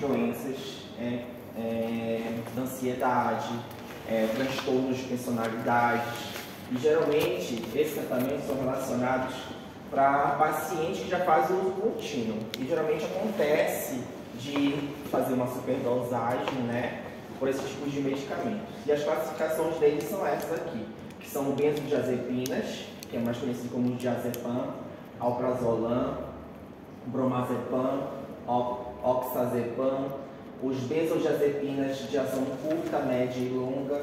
doenças da ansiedade, transtornos de personalidade. E geralmente esses tratamentos são relacionados para pacientes que já fazem uso contínuo. E geralmente acontece de fazer uma superdosagem, né, por esses tipos de medicamentos. E as classificações deles são essas aqui, que são benzodiazepinas, que é mais conhecido como diazepam, alprazolam, bromazepam, oxazepam, os benzodiazepinas de ação curta, média e longa,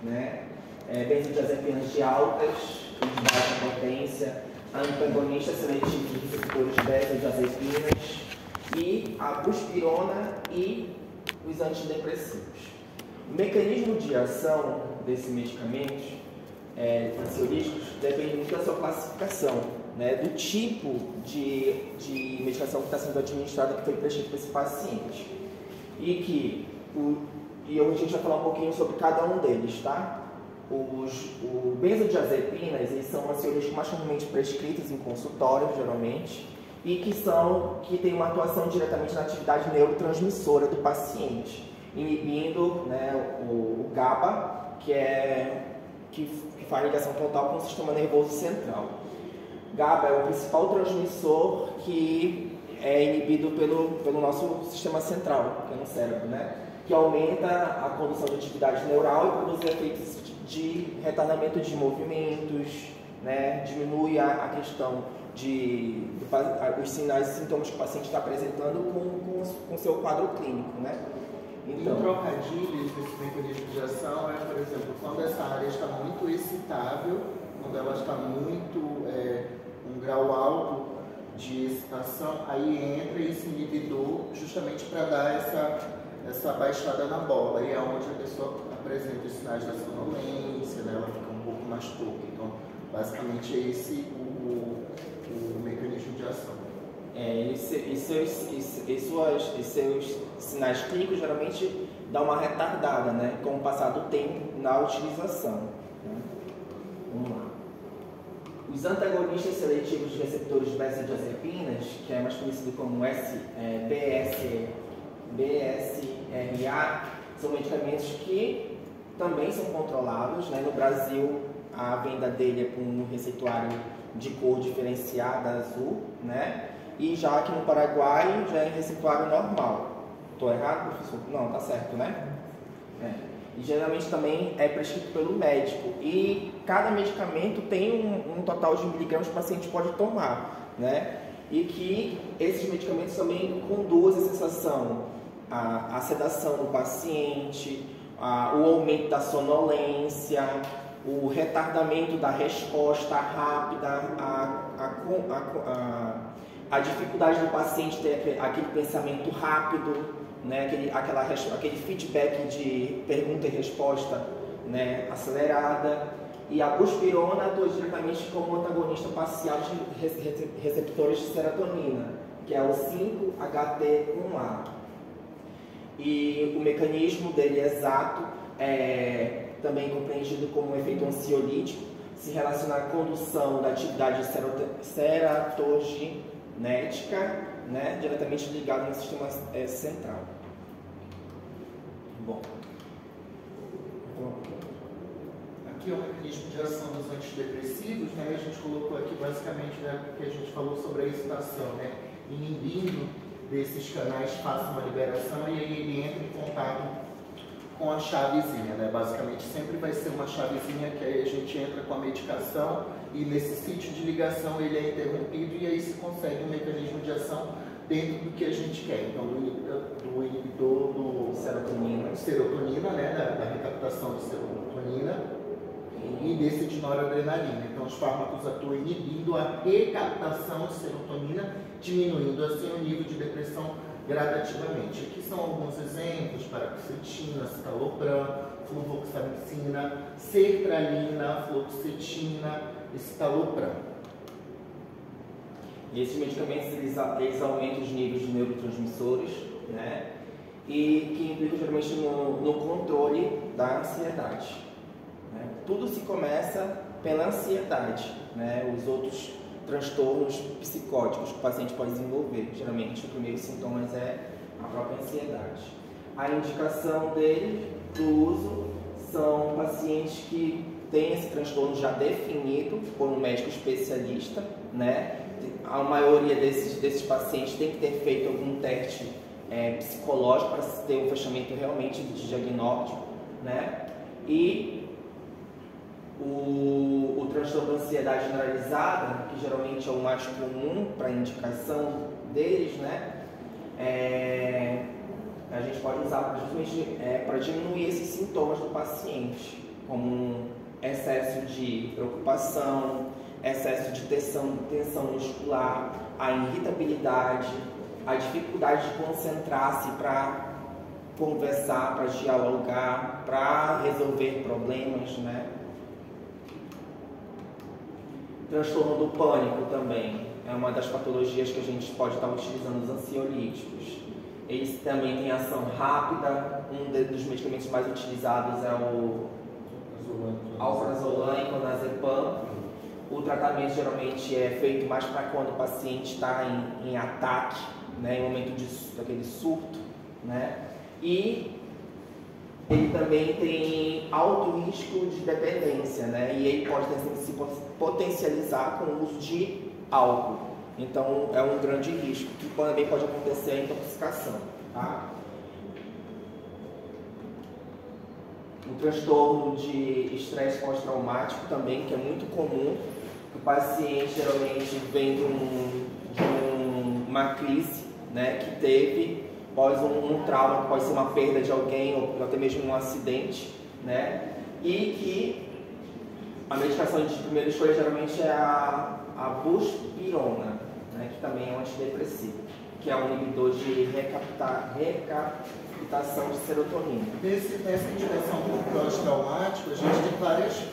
né? Benzodiazepinas de altas e de baixa potência, antagonistas seletivos de receptores benzodiazepinas e a buspirona e os antidepressivos. O mecanismo de ação desses medicamentos ansiolíticos depende muito da sua classificação, né, do tipo de medicação que está sendo administrada, que foi prescrito para esse paciente. E hoje a gente vai falar um pouquinho sobre cada um deles, tá? Os benzodiazepinas, eles são ansiolíticos mais comumente prescritos em consultório, geralmente, e que tem uma atuação diretamente na atividade neurotransmissora do paciente, inibindo, né, o GABA, que faz ligação total com o sistema nervoso central. GABA é o principal transmissor que é inibido pelo nosso sistema central, que é no cérebro, né? Que aumenta a condução de atividade neural e produz efeitos de retardamento de movimentos, né? Diminui a questão os sinais e sintomas que o paciente está apresentando com o seu quadro clínico, né? Então, um trocadilho desse mecanismo de ação por exemplo, quando essa área está muito excitável, quando ela está muito um grau alto de excitação, aí entra esse inibidor justamente para dar essa baixada na bola, e é onde a pessoa apresenta os sinais da sonolência, né? Ela fica um pouco mais torta. Então, basicamente é esse o mecanismo de ação. E seus sinais clínicos geralmente dão uma retardada, né, com o passar do tempo na utilização. Né? Vamos lá. Os antagonistas seletivos de receptores benzodiazepinas, que é mais conhecido como BSRA, são medicamentos que também são controlados, né? No Brasil, a venda dele é com um receituário de cor diferenciada, azul, né? E já aqui no Paraguai já é receituário normal. Estou errado, professor? Não, tá certo, né? E geralmente também é prescrito pelo médico. E cada medicamento tem um total de miligramas que o paciente pode tomar, né? E que esses medicamentos também conduzem a sensação, a sedação do paciente, o aumento da sonolência, o retardamento da resposta rápida, a dificuldade do paciente ter aquele pensamento rápido, né, aquele feedback de pergunta e resposta, né, acelerada. E a buspirona atua diretamente como antagonista parcial de receptores de serotonina, que é o 5-HT1A. E o mecanismo dele exato é também compreendido como um efeito ansiolítico, se relaciona à condução da atividade serotogenética, né, diretamente ligado no sistema central. Bom. Aqui é o mecanismo de ação dos antidepressivos, né? A gente colocou aqui basicamente, né, porque a gente falou sobre a excitação, né? Inibindo desses canais faça uma liberação e aí ele entra em contato com a chavezinha, né? Basicamente sempre vai ser uma chavezinha que aí a gente entra com a medicação e nesse sítio de ligação ele é interrompido e aí se consegue um mecanismo de ação dentro do que a gente quer. Então do inibidor do serotonina, né? Da recaptação de serotonina e desse de noradrenalina. Então os fármacos atuam inibindo a recaptação de serotonina, diminuindo assim o nível de depressão gradativamente. Aqui são alguns exemplos: paroxetina, citalopram, fluvoxamicina, sertralina, fluoxetina e citalopram. E esses medicamentos eles aumentam os níveis de neurotransmissores, né? E que implicam geralmente no controle da ansiedade. Né? Tudo se começa pela ansiedade, né? Os outros transtornos psicóticos que o paciente pode desenvolver. Geralmente, os primeiros sintomas a própria ansiedade. A indicação dele, do uso, são pacientes que têm esse transtorno já definido por um médico especialista, né? A maioria desses pacientes tem que ter feito algum teste psicológico para ter um fechamento realmente de diagnóstico, né? E o transtorno da ansiedade generalizada, que geralmente é o mais comum para a indicação deles, né? A gente pode usar justamente para diminuir esses sintomas do paciente, como excesso de preocupação, excesso de tensão muscular, a irritabilidade, a dificuldade de concentrar-se para conversar, para dialogar, para resolver problemas, né? Transtorno do pânico também é uma das patologias que a gente pode estar utilizando os ansiolíticos. Eles também têm ação rápida. Um dos medicamentos mais utilizados é o alprazolam e clonazepam. O tratamento geralmente é feito mais para quando o paciente está em ataque, né, em momento daquele surto, né? E ele também tem alto risco de dependência, né? E ele pode se potencializar com o uso de álcool. Então é um grande risco, que também pode acontecer a intoxicação, tá? O transtorno de estresse pós-traumático também, que é muito comum. O paciente geralmente vem de uma crise, né, que teve após um trauma, que pode ser uma perda de alguém ou até mesmo um acidente, né? E que a medicação de primeira escolha geralmente é a buspirona, né, que também é um antidepressivo, que é um inibidor de recaptação de serotonina. Nessa indicação do pós-traumático, a gente tem várias.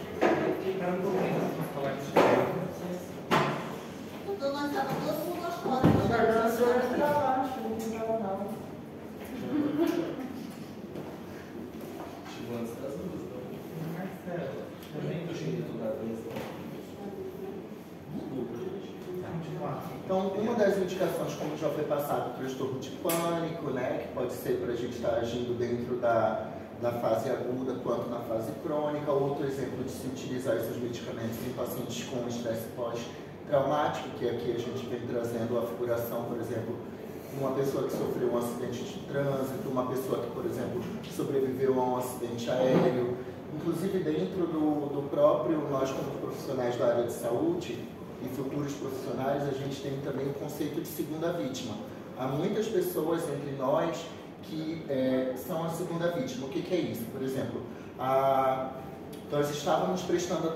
Então nós estávamos todo mundo às portas. Então, uma das indicações, como já foi passado, o transtorno de pânico, né, que pode ser para a gente estar agindo dentro da fase aguda quanto na fase crônica. Outro exemplo de se utilizar esses medicamentos em pacientes com estresse pós-traumático, que aqui a gente vem trazendo a figuração, por exemplo, uma pessoa que sofreu um acidente de trânsito, uma pessoa que, por exemplo, sobreviveu a um acidente aéreo. Inclusive, dentro do próprio, nós como profissionais da área de saúde e futuros profissionais, a gente tem também o conceito de segunda vítima. Há muitas pessoas entre nós que são a segunda vítima. O que é isso? Por exemplo, nós estávamos prestando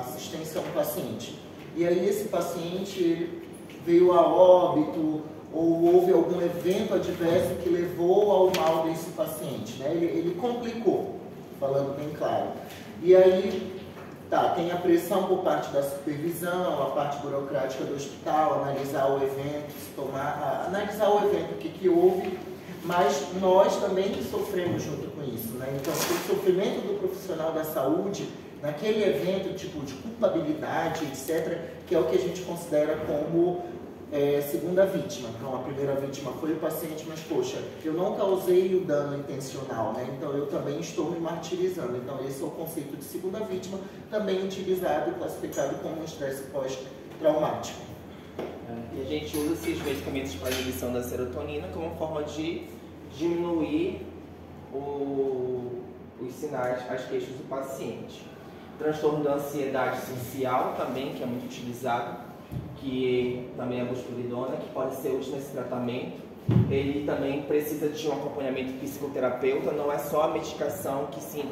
assistência a um paciente, e aí esse paciente veio a óbito, ou houve algum evento adverso que levou ao mal desse paciente, né? Ele complicou, falando bem claro. E aí, tem a pressão por parte da supervisão, a parte burocrática do hospital, analisar o evento, analisar o evento, o que houve, mas nós também sofremos junto com isso, né? Então, o sofrimento do profissional da saúde, naquele evento, tipo de culpabilidade, etc., que é o que a gente considera como segunda vítima. Então, a primeira vítima foi o paciente, mas, poxa, eu não causei o dano intencional, né? Então, eu também estou me martirizando. Então, esse é o conceito de segunda vítima, também utilizado e classificado como um estresse pós-traumático. E a gente usa esses medicamentos para inibição da serotonina como forma de diminuir os sinais, as queixas do paciente. Transtorno da ansiedade social também, que é muito utilizado, que também é a buspirona, que pode ser útil nesse tratamento. Ele também precisa de um acompanhamento psicoterapeuta, não é só a medicação que sim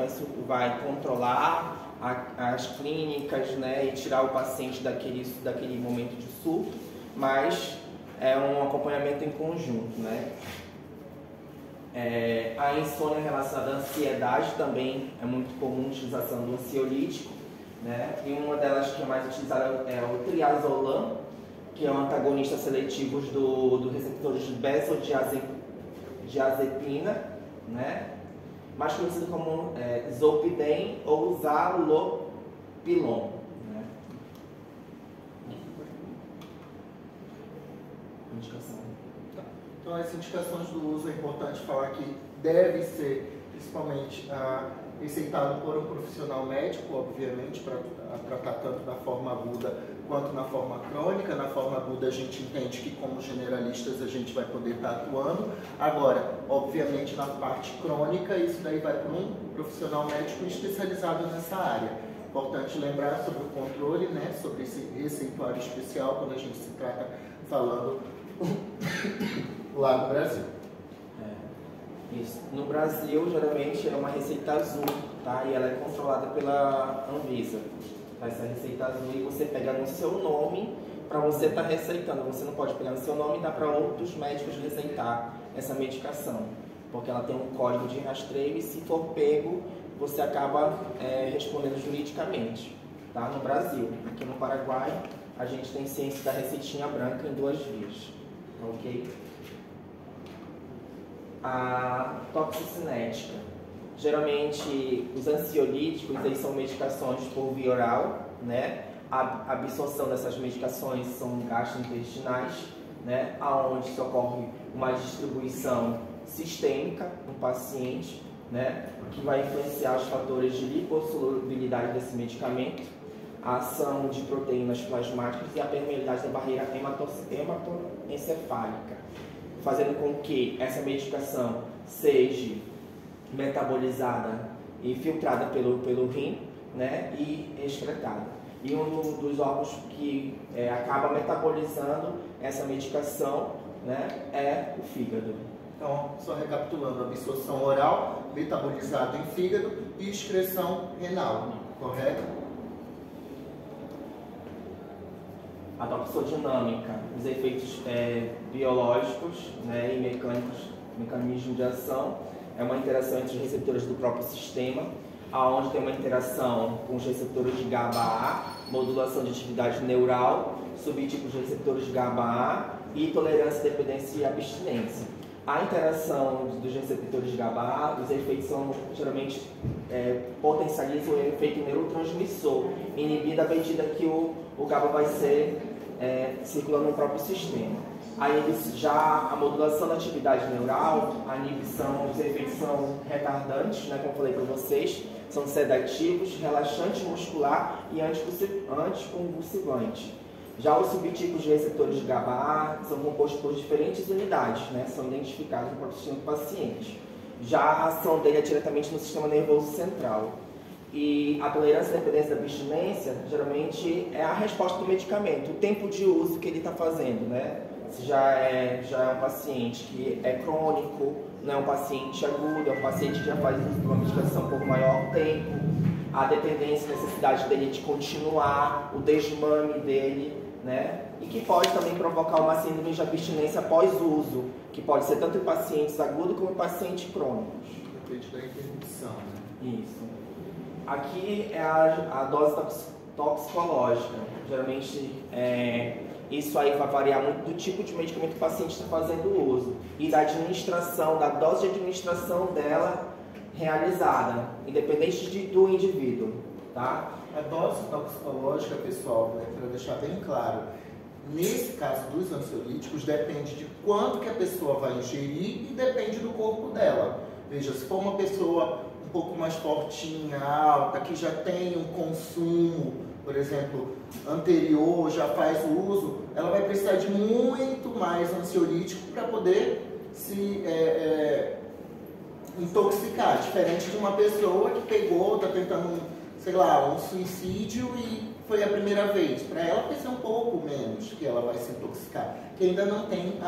vai controlar as clínicas, né, e tirar o paciente daquele momento de surto, mas é um acompanhamento em conjunto, né? A insônia relacionada à ansiedade também é muito comum a utilização do ansiolítico, né? E uma delas que é mais utilizada é o triazolam, que é um antagonista seletivo do receptores de benzodiazepina, né? Mais conhecido como zolpidem ou zalopilon. Né? Indicação. Então, as indicações do uso é importante falar que deve ser, principalmente, receitado por um profissional médico, obviamente, para tratar tanto na forma aguda quanto na forma crônica. Na forma aguda, a gente entende que, como generalistas, a gente vai poder estar atuando. Agora, obviamente, na parte crônica, isso daí vai para um profissional médico especializado nessa área. Importante lembrar sobre o controle, né, sobre esse receituário especial, quando a gente se trata falando lá no Brasil. Isso. No Brasil, geralmente, é uma receita azul, tá? E ela é controlada pela Anvisa. Essa receita azul, e você pega no seu nome para você estar receitando. Você não pode pegar no seu nome e dar para outros médicos receitar essa medicação, porque ela tem um código de rastreio e, se for pego, você acaba respondendo juridicamente, tá? No Brasil. Aqui no Paraguai, a gente tem ciência da receitinha branca em 2 vias, ok? A toxicinética. Geralmente, os ansiolíticos, eles são medicações por via oral, né? A absorção dessas medicações são gastrointestinais, né? Aonde se ocorre uma distribuição sistêmica no paciente, né? Que vai influenciar os fatores de lipossolubilidade desse medicamento, a ação de proteínas plasmáticas e a permeabilidade da barreira hematoencefálica, fazendo com que essa medicação seja metabolizada e filtrada pelo rim, né, e excretada. E um dos órgãos que acaba metabolizando essa medicação, né, é o fígado. Então, só recapitulando: absorção oral, metabolizado em fígado e excreção renal, correto? A toxodinâmica, os efeitos biológicos, né, e mecânicos, mecanismo de ação, é uma interação entre os receptores do próprio sistema, aonde tem uma interação com os receptores de GABA-A, modulação de atividade neural, subtipos de receptores de GABA-A e tolerância, dependência e abstinência. A interação dos receptores de GABA-A, os efeitos são geralmente potencializam o efeito neurotransmissor, inibido à medida que o GABA vai ser circulando no próprio sistema. Aí já a modulação da atividade neural, a inibição, os efeitos são retardantes, né, como eu falei para vocês, são sedativos, relaxante muscular e anticonvulsivante. Já os subtipos de receptores de GABA-A são compostos por diferentes unidades, né, são identificados no próprio sistema do paciente. Já a ação dele é diretamente no sistema nervoso central. E a tolerância, dependência da abstinência, geralmente é a resposta do medicamento, o tempo de uso que ele está fazendo, né? Se já é um paciente que é crônico, não é um paciente agudo, é um paciente que já faz uso de uma medicação por maior tempo, a dependência e necessidade dele de continuar, o desmame dele, né? E que pode também provocar uma síndrome de abstinência após uso, que pode ser tanto em pacientes agudos como em pacientes crônicos. Depende da interrupção, né? Isso. Aqui é a dose toxicológica. Geralmente, isso aí vai variar muito do tipo de medicamento que o paciente está fazendo uso e da administração, da dose de administração dela realizada, independente do indivíduo, tá? A dose toxicológica, pessoal, né, para deixar bem claro, nesse caso dos ansiolíticos, depende de quanto que a pessoa vai ingerir e depende do corpo dela. Veja, se for uma pessoa um pouco mais fortinha, alta, que já tem um consumo, por exemplo, anterior, já faz o uso, ela vai precisar de muito mais ansiolítico para poder se intoxicar, diferente de uma pessoa que pegou, está tentando, sei lá, um suicídio e foi a primeira vez. Para ela vai ser um pouco menos que ela vai se intoxicar, que ainda não tem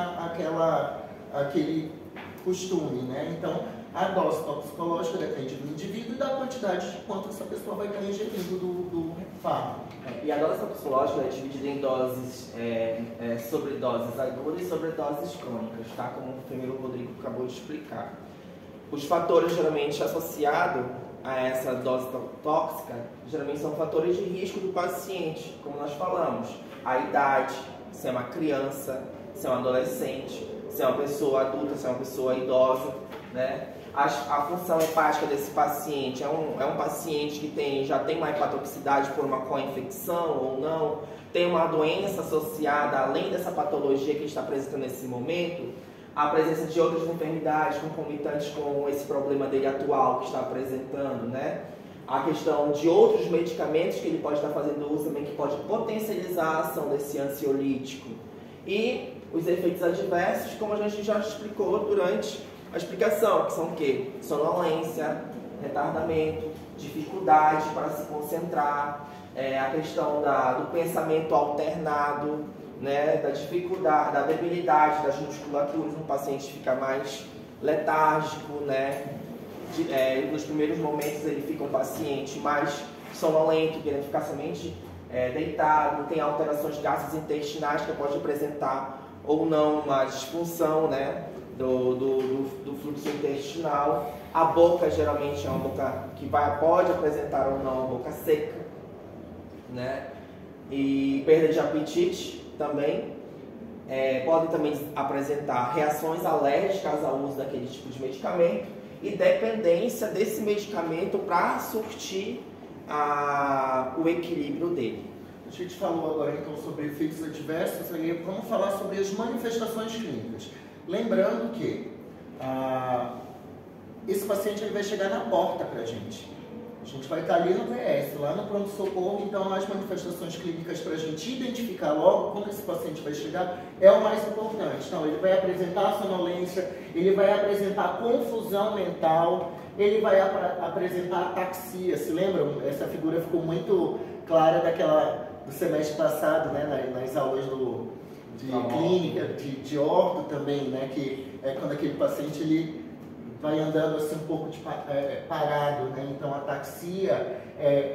aquele costume, né? Então, a dose toxicológica depende do indivíduo e da quantidade de quanto essa pessoa vai estar ingerindo do fármaco. E a dose toxicológica é dividida em doses, sobredoses agudas e sobredoses crônicas, tá? Como o enfermeiro Rodrigo acabou de explicar. Os fatores geralmente associados a essa dose tóxica, geralmente são fatores de risco do paciente, como nós falamos. A idade, se é uma criança, se é um adolescente, se é uma pessoa adulta, se é uma pessoa idosa, né? A função hepática desse paciente é um paciente que já tem uma hepatotoxicidade por uma co-infecção ou não, tem uma doença associada, além dessa patologia que ele está apresentando nesse momento. a presença de outras enfermidades concomitantes com esse problema dele atual que está apresentando, né? A questão de outros medicamentos que ele pode estar fazendo uso também, que pode potencializar a ação desse ansiolítico. E os efeitos adversos, como a gente já explicou durante a explicação, que são o quê? Sonolência, retardamento, dificuldade para se concentrar, a questão do pensamento alternado, né, da dificuldade, da debilidade das musculaturas, o paciente fica mais letárgico, né, nos primeiros momentos ele fica um paciente mais sonolento, querendo ficar somente deitado, tem alterações gastrointestinais que pode apresentar ou não uma disfunção, né, do fluxo intestinal. A boca geralmente é uma boca que pode apresentar ou não uma boca seca, né, e perda de apetite também. Pode também apresentar reações alérgicas ao uso daquele tipo de medicamento e dependência desse medicamento para surtir o equilíbrio dele. A gente falou agora então sobre efeitos adversos, aí vamos falar sobre as manifestações clínicas. Lembrando que esse paciente ele vai chegar na porta para a gente. A gente vai estar ali no PS, lá no pronto-socorro, então as manifestações clínicas para a gente identificar logo quando esse paciente vai chegar é o mais importante. Então, ele vai apresentar sonolência, ele vai apresentar confusão mental, ele vai apresentar ataxia. Se lembram? Essa figura ficou muito clara do semestre passado, né, nas aulas de clínica, de orto também, né, que é quando aquele paciente ele vai andando assim um pouco parado, né? Então a ataxia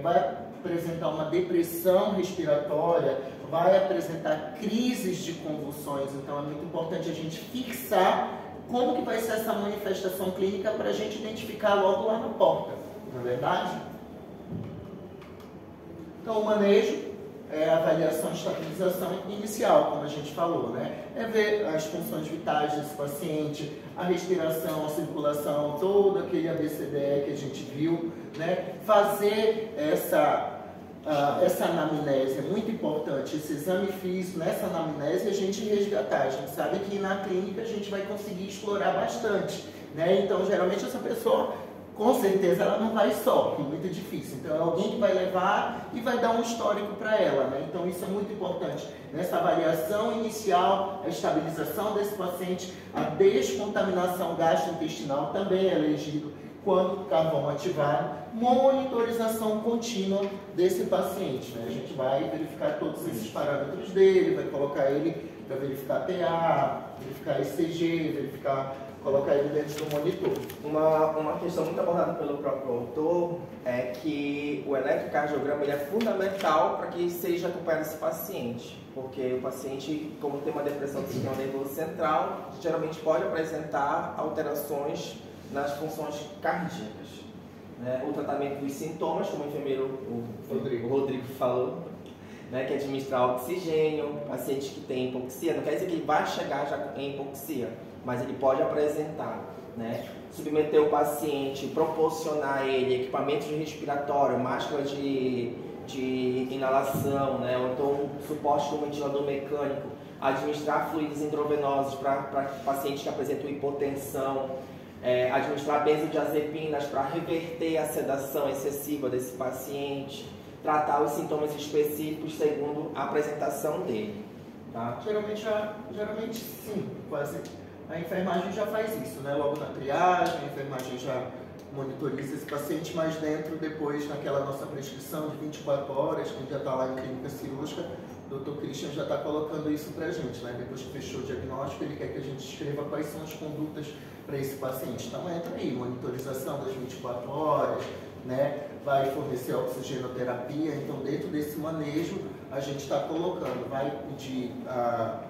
vai apresentar uma depressão respiratória, vai apresentar crises de convulsões. Então é muito importante a gente fixar como que vai ser essa manifestação clínica para a gente identificar logo lá na porta, não é verdade? Então o manejo é a avaliação e estabilização inicial, como a gente falou, né? É ver as funções vitais desse paciente, a respiração, a circulação, todo aquele ABCDE que a gente viu, né? Fazer essa anamnese é muito importante, esse exame físico, nessa anamnese a gente resgatar. A gente sabe que na clínica a gente vai conseguir explorar bastante, né? Então, geralmente essa pessoa, com certeza, ela não vai só, é muito difícil. Então, é alguém que vai levar e vai dar um histórico para ela, né? Então, isso é muito importante. Nessa avaliação inicial, a estabilização desse paciente, a descontaminação gastrointestinal também é elegido quando carvão ativado, monitorização contínua desse paciente, né? A gente vai verificar todos esses parâmetros dele, vai colocar ele para verificar PA, verificar ECG, colocar ele dentro do monitor. Uma questão muito abordada pelo próprio autor é que o eletrocardiograma ele é fundamental para que seja acompanhado esse paciente, porque o paciente, como tem uma depressão do sistema nervoso central, geralmente pode apresentar alterações nas funções cardíacas. Né? O tratamento dos sintomas, como o enfermeiro o Rodrigo falou, né, que é administrar oxigênio, paciente que tem hipoxia, não quer dizer que ele vai chegar já em hipoxia, mas ele pode apresentar, né? Submeter o paciente, proporcionar a ele equipamentos de respiratório, máscara de inalação, né? Ou então suporte com ventilador mecânico, administrar fluidos intravenosos para pacientes que apresentam hipotensão, administrar benzodiazepinas para reverter a sedação excessiva desse paciente, tratar os sintomas específicos segundo a apresentação dele. Tá? Geralmente sim, quase. A enfermagem já faz isso, né? Logo na triagem, a enfermagem já monitoriza esse paciente, mas depois, naquela nossa prescrição de 24 horas, que a gente já está lá em clínica cirúrgica, o Dr. Christian já está colocando isso para a gente, né? Depois que fechou o diagnóstico, ele quer que a gente escreva quais são as condutas para esse paciente. Então entra aí, monitorização das 24 horas, né? Vai fornecer oxigenoterapia, então dentro desse manejo a gente está colocando, vai pedir a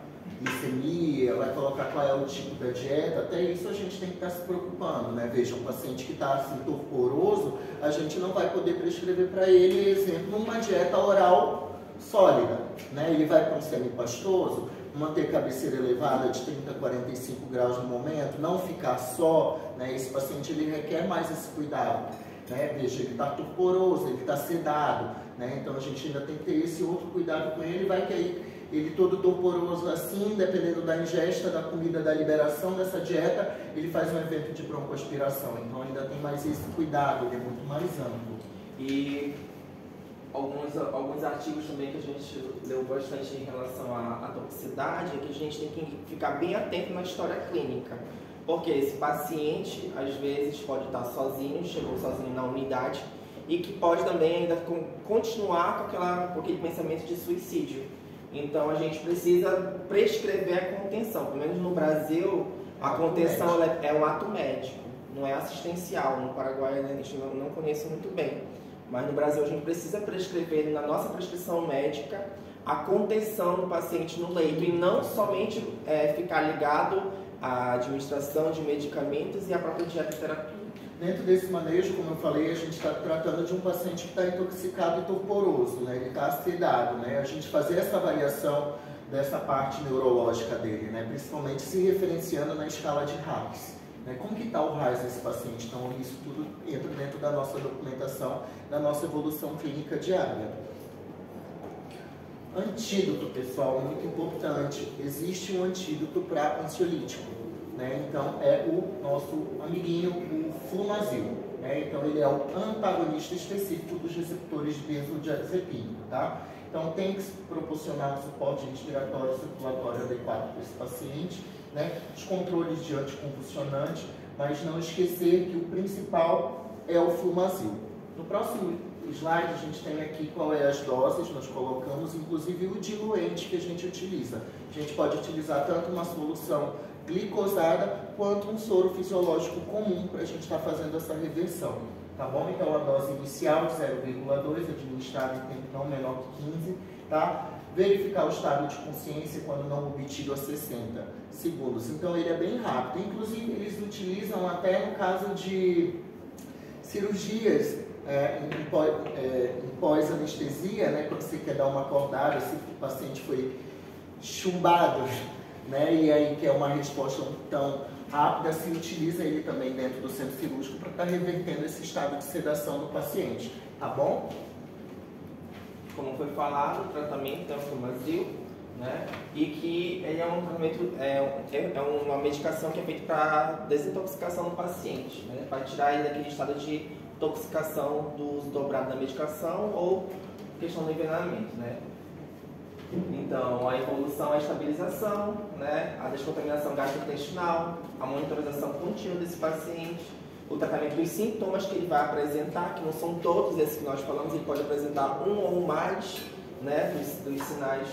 glicemia, vai colocar qual é o tipo da dieta, até isso a gente tem que estar se preocupando, né? Veja, um paciente que está assim torporoso, a gente não vai poder prescrever para ele, exemplo, uma dieta oral sólida, né? Ele vai para um semipastoso, manter cabeceira elevada de 30 a 45 graus no momento, não ficar só, né? Esse paciente ele requer mais esse cuidado, né? Veja, ele está torporoso, ele está sedado, né? Então a gente ainda tem que ter esse outro cuidado com ele, vai que aí ele todo torporoso assim, dependendo da ingesta da comida, da liberação dessa dieta, ele faz um evento de broncoaspiração. Então ainda tem mais esse cuidado, ele é muito mais amplo. E alguns artigos também que a gente leu bastante em relação à toxicidade é que a gente tem que ficar bem atento na história clínica. Porque esse paciente, às vezes, pode estar sozinho, chegou sozinho na unidade, e que pode também ainda continuar com aquele pensamento de suicídio. Então, a gente precisa prescrever a contenção. Pelo menos no Brasil, a contenção é um ato médico, não é assistencial. No Paraguai, a gente não conhece muito bem. Mas no Brasil, a gente precisa prescrever, na nossa prescrição médica, a contenção do paciente no leito. E não somente ficar ligado à administração de medicamentos e à própria dietoterapia. Dentro desse manejo, como eu falei, a gente está tratando de um paciente que está intoxicado e torporoso, né? Ele está acidado, né? A gente fazer essa avaliação dessa parte neurológica dele, né? Principalmente se referenciando na escala de RAIS. Né? Como que está o RAIS desse paciente? Então, isso tudo entra dentro da nossa documentação, da nossa evolução clínica diária. Antídoto, pessoal, muito importante. Existe um antídoto para ansiolítico. Né? Então, é o nosso amiguinho, o Flumasil. Né? Então, ele é o antagonista específico dos receptores de benzodiazepina. Tá? Então, tem que proporcionar um suporte respiratório e circulatório adequado para esse paciente, né? Os controles de anticonvulsionante, mas não esquecer que o principal é o Flumasil. No próximo slide, a gente tem aqui qual é as doses, nós colocamos inclusive o diluente que a gente utiliza. A gente pode utilizar tanto uma solução glicosada quanto um soro fisiológico comum para a gente estar fazendo essa reversão, tá bom? Então a dose inicial de 0,2 administrada em tempo não menor que 15, tá? Verificar o estado de consciência quando não obtido a 60 segundos. Então ele é bem rápido. Inclusive eles utilizam até no caso de cirurgias em pós-anestesia, né? Quando você quer dar uma acordada, se o paciente foi chumbado, né? E aí quer uma resposta tão rápida, se utiliza ele também dentro do centro cirúrgico para estar revertendo esse estado de sedação do paciente, tá bom? Como foi falado, o tratamento é o Flumasil, né? E que ele é um tratamento, é uma medicação que é feita para desintoxicação do paciente, né? Para tirar ele daquele estado de intoxicação do uso dobrado da medicação ou questão do envenenamento, né? Então, a evolução é a estabilização, né? A descontaminação gastrointestinal, a monitorização contínua desse paciente, o tratamento dos sintomas que ele vai apresentar, que não são todos esses que nós falamos, ele pode apresentar um ou mais, né, dos sinais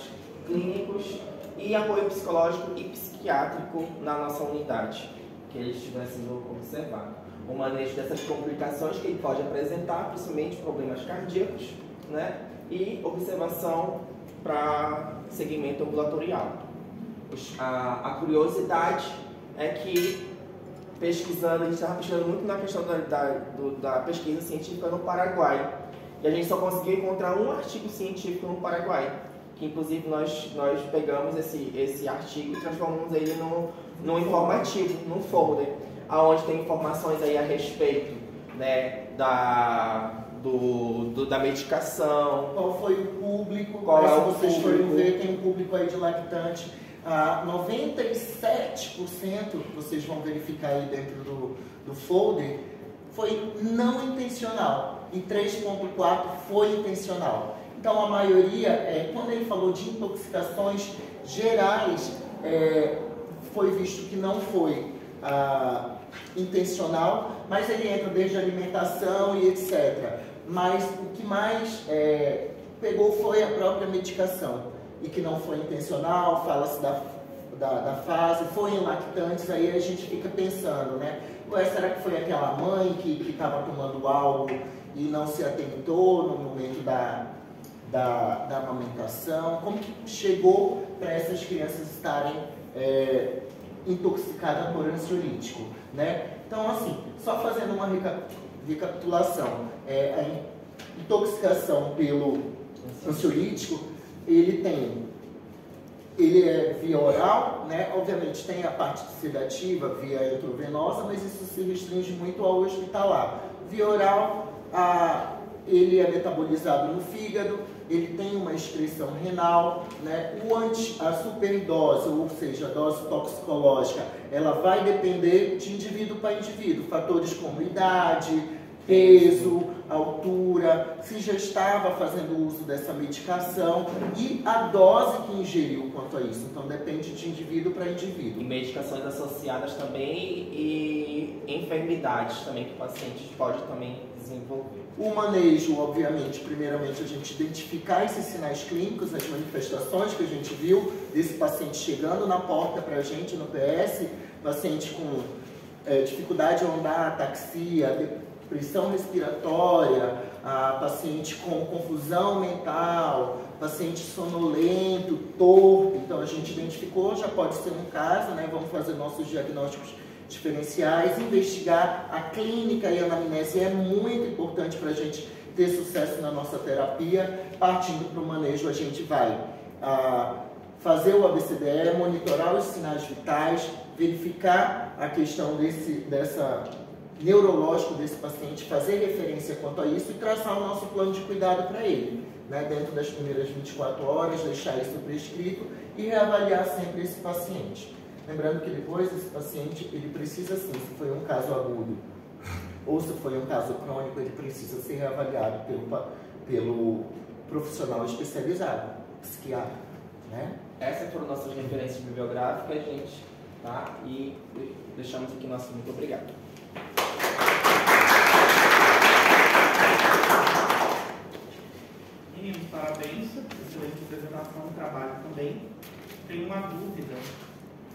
clínicos, e apoio psicológico e psiquiátrico na nossa unidade, que ele estiver sendo observado. O manejo dessas complicações que ele pode apresentar, principalmente problemas cardíacos, né, e observação para segmento ambulatorial. A curiosidade é que, pesquisando, a gente estava pesquisando muito na questão da pesquisa científica no Paraguai, e a gente só conseguiu encontrar um artigo científico no Paraguai, que inclusive nós pegamos esse artigo e transformamos ele num informativo, num folder, onde tem informações aí a respeito, né, da medicação. Qual foi o público? Qual é o se vocês forem público? ver, tem um público aí de lactante. 97% vocês vão verificar aí dentro do folder foi não intencional e 3,4% foi intencional. Então a maioria, quando ele falou de intoxicações gerais, foi visto que não foi intencional, mas ele entra desde alimentação e etc. Mas o que mais pegou foi a própria medicação, e que não foi intencional, fala-se da fase, foi em lactantes, aí a gente fica pensando, né? Ué, será que foi aquela mãe que estava tomando algo e não se atentou no momento da amamentação? Como que chegou para essas crianças estarem intoxicadas por ansiolítico, né? Então, assim, só fazendo uma recapitulação, a intoxicação pelo ansiolítico, ele é via oral, né? Obviamente tem a parte sedativa via intravenosa, mas isso se restringe muito ao hospitalar. Via oral, ele é metabolizado no fígado, ele tem uma excreção renal, né? A superdose, ou seja, a dose toxicológica, ela vai depender de indivíduo para indivíduo, fatores como idade, peso, altura, se já estava fazendo uso dessa medicação e a dose que ingeriu quanto a isso. Então depende de indivíduo para indivíduo. E medicações associadas também e enfermidades também que o paciente pode também desenvolver. O manejo, obviamente, primeiramente a gente identificar esses sinais clínicos, as manifestações que a gente viu desse paciente chegando na porta para a gente no PS, paciente com dificuldade de andar, ataxia, pressão respiratória, paciente com confusão mental, paciente sonolento, torto. Então a gente identificou, já pode ser um caso, né? Vamos fazer nossos diagnósticos diferenciais, investigar a clínica e a anamnese é muito importante para a gente ter sucesso na nossa terapia. Partindo para o manejo, a gente vai fazer o ABCDE, monitorar os sinais vitais, verificar a questão neurológico desse paciente, fazer referência quanto a isso e traçar o nosso plano de cuidado para ele, né? Dentro das primeiras 24 horas, deixar isso prescrito e reavaliar sempre esse paciente. Lembrando que depois esse paciente, ele precisa sim, se foi um caso agudo ou se foi um caso crônico, ele precisa ser reavaliado pelo profissional especializado, psiquiatra, né? Essas foram nossas referências bibliográficas, gente, tá? E deixamos aqui nosso muito obrigado. Meninos, parabéns, excelente apresentação, trabalho também. Tenho uma dúvida,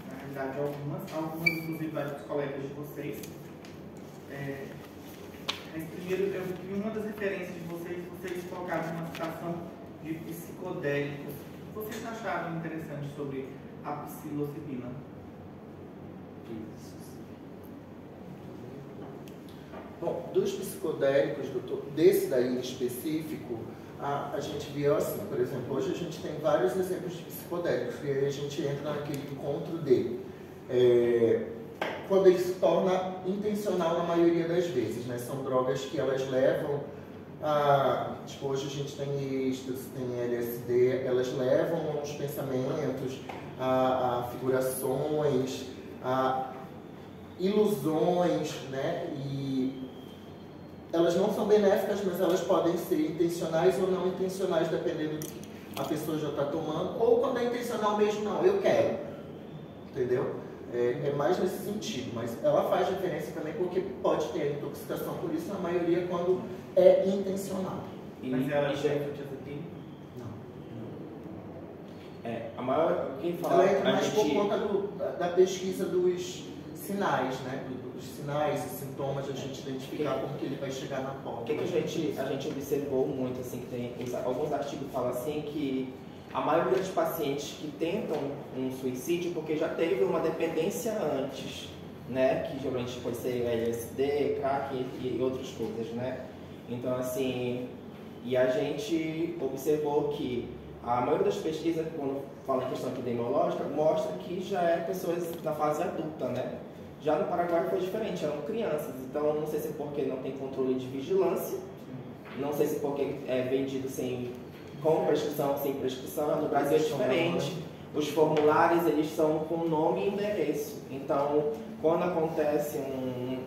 na realidade algumas inclusive dos colegas de vocês. Mas primeiro, eu vi uma das referências de vocês colocaram uma citação de psicodélicos. O que vocês acharam interessante sobre a psilocibina? Bom, dos psicodélicos, desse daí em específico, a gente viu assim, por exemplo, hoje a gente tem vários exemplos de psicodélicos, e aí a gente entra naquele encontro quando ele se torna intencional na maioria das vezes, né? São drogas que elas levam tipo, hoje a gente tem êxtase, tem LSD, elas levam aos pensamentos, a figurações, a ilusões, né? E elas não são benéficas, mas elas podem ser intencionais ou não intencionais, dependendo do que a pessoa já está tomando, ou quando é intencional mesmo, não, eu quero, entendeu? É mais nesse sentido, mas ela faz diferença também porque pode ter intoxicação por isso, na maioria quando é intencional. Mas ela é benzodiazepina? Não. A maior, quem fala, ela entra mais por conta da pesquisa dos sinais, né? Dos sinais e sintomas, a gente identificar como que ele vai chegar na porta. O que a gente observou muito, assim, que tem alguns artigos falam assim que a maioria dos pacientes que tentam um suicídio porque já teve uma dependência antes, né? Que geralmente pode ser LSD, crack e outras coisas, né? Então, assim, e a gente observou que a maioria das pesquisas, quando fala em questão epidemiológica, mostra que já é pessoas na fase adulta, né? Já no Paraguai foi diferente, eram crianças, então não sei se é porque não tem controle de vigilância, não sei se é porque é vendido com prescrição, sem prescrição. No Brasil é diferente. Os formulários, eles são com nome e endereço. Então, quando acontece um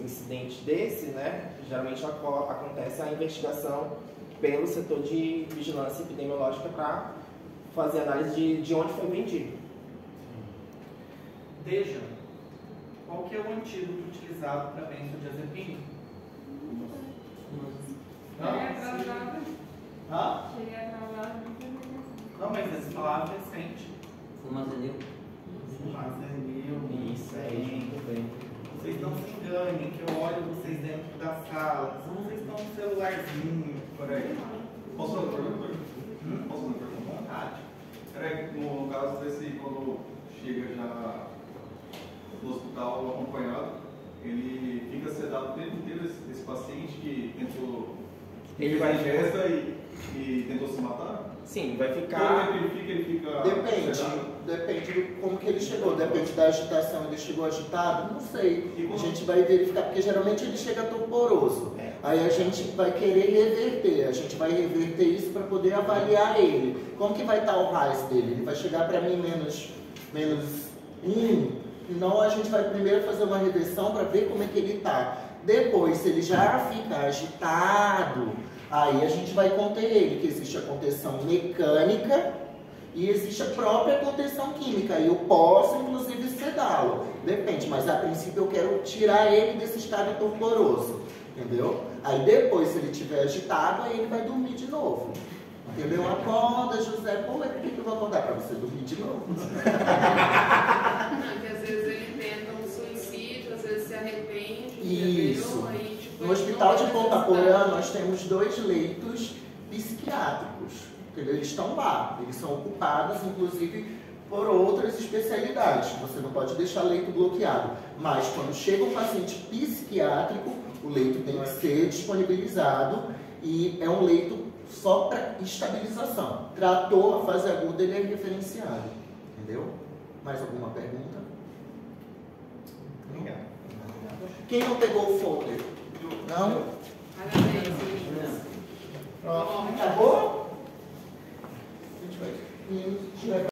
incidente desse, né, geralmente acontece a investigação pelo setor de vigilância epidemiológica para fazer análise de onde foi vendido. Deja, qual que é o antídoto utilizado para benzodiazepina? Não, mas essa palavra é recente. Fumazanil. Isso aí, muito bem. Vocês não se enganem, que eu olho vocês dentro da sala. Vocês estão no celularzinho por aí. Posso fazer uma pergunta? Posso fazer uma pergunta? Com vontade. No caso desse, quando chega já no hospital acompanhado, ele fica sedado o tempo inteiro, esse paciente que tentou. Ele vai ingesta e tentou se matar? Sim, vai Quanto ficar. tempo ele fica Depende. sedado? Depende do como que ele chegou, depende da agitação. Ele chegou agitado? Não sei. A gente vai verificar, porque geralmente ele chega torporoso. Aí a gente vai querer reverter, a gente vai reverter isso para poder avaliar ele. Como que vai estar o RAIS dele? Ele vai chegar para mim menos 1? Então a gente vai primeiro fazer uma reversão para ver como é que ele está. Depois, se ele já ficar agitado, aí a gente vai conter ele, que existe a contenção mecânica e existe a própria contenção química. E eu posso, inclusive, sedá-lo. Depende, mas a princípio eu quero tirar ele desse estado torporoso. Entendeu? Aí depois, se ele estiver agitado, aí ele vai dormir de novo. Entendeu? Acorda, José. Pô, mas por que eu vou acordar? Para você dormir de novo. Não, que às vezes ele tenta um suicídio, às vezes se arrepende. Isso. Entendeu? Aí, tipo, No Hospital de Ponta Porã, nós temos 2 leitos psiquiátricos. Entendeu? Eles estão lá. Eles são ocupados, inclusive, por outras especialidades. Você não pode deixar leito bloqueado. Mas quando chega um paciente psiquiátrico, o leito tem que ser disponibilizado e é um leito só para estabilização. Tratou a fase aguda, ele é referenciado. Entendeu? Mais alguma pergunta? Obrigado. Quem não pegou o folder? Não? Parabéns, meninas. Próximo.